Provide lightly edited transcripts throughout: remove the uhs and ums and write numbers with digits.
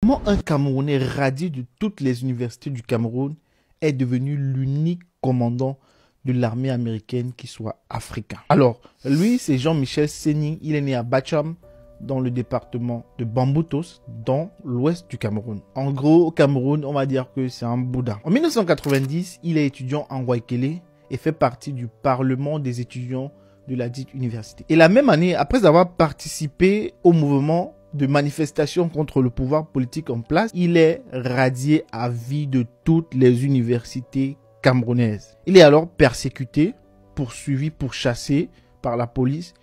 Comment un Camerounais radié de toutes les universités du Cameroun est devenu l'unique commandant de l'armée américaine qui soit africain? Alors, lui, c'est Jean-Michel Séning. Il est né à Bacham, dans le département de Bamboutos, dans l'ouest du Cameroun. En gros, au Cameroun, on va dire que c'est un Bouddha. En 1990, il est étudiant en Waikele et fait partie du Parlement des étudiants de la dite université. Et la même année, après avoir participé au mouvement de manifestation contre le pouvoir politique en place, il est radié à vie de toutes les universités camerounaises. Il est alors persécuté, poursuivi, pourchassé par la police.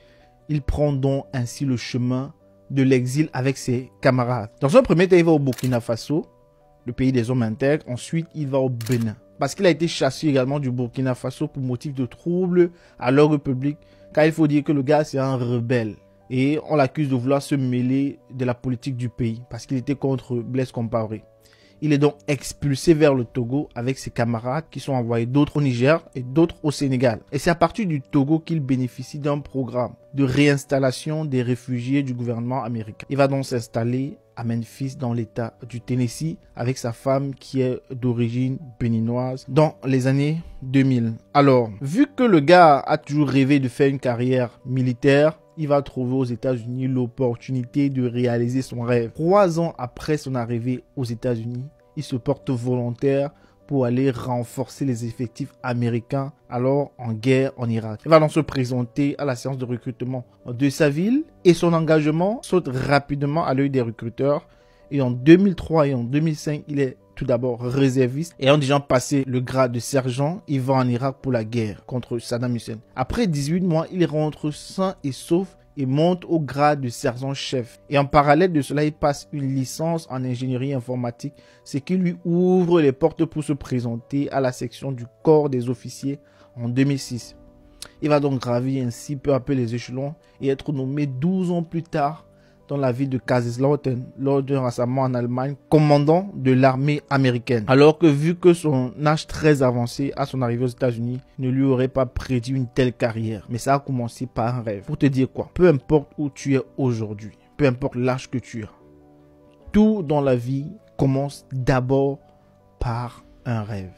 Il prend donc ainsi le chemin de l'exil avec ses camarades. Dans un premier temps, il va au Burkina Faso, le pays des hommes intègres. Ensuite, il va au Bénin. Parce qu'il a été chassé également du Burkina Faso pour motif de trouble à l'ordre public. Car il faut dire que le gars, c'est un rebelle. Et on l'accuse de vouloir se mêler de la politique du pays. Parce qu'il était contre Blaise Compaoré. Il est donc expulsé vers le Togo avec ses camarades qui sont envoyés d'autres au Niger et d'autres au Sénégal. Et c'est à partir du Togo qu'il bénéficie d'un programme de réinstallation des réfugiés du gouvernement américain. Il va donc s'installer à Memphis dans l'état du Tennessee avec sa femme qui est d'origine béninoise dans les années 2000. Alors, vu que le gars a toujours rêvé de faire une carrière militaire, il va trouver aux États-Unis l'opportunité de réaliser son rêve. 3 ans après son arrivée aux États-Unis, il se porte volontaire pour aller renforcer les effectifs américains alors en guerre en Irak. Il va donc se présenter à la séance de recrutement de sa ville et son engagement saute rapidement à l'œil des recruteurs. Et en 2003 et en 2005, il est tout d'abord réserviste. Et en déjà passé le grade de sergent, il va en Irak pour la guerre contre Saddam Hussein. Après 18 mois, il rentre sain et sauf et monte au grade de sergent-chef. Et en parallèle de cela, il passe une licence en ingénierie informatique, ce qui lui ouvre les portes pour se présenter à la section du corps des officiers en 2006. Il va donc gravir ainsi peu à peu les échelons et être nommé 12 ans plus tard dans la ville de Kaiserslautern, lors d'un rassemblement en Allemagne, commandant de l'armée américaine. Alors que vu que son âge très avancé à son arrivée aux États-Unis ne lui aurait pas prédit une telle carrière. Mais ça a commencé par un rêve. Pour te dire quoi? Peu importe où tu es aujourd'hui, peu importe l'âge que tu as, tout dans la vie commence d'abord par un rêve.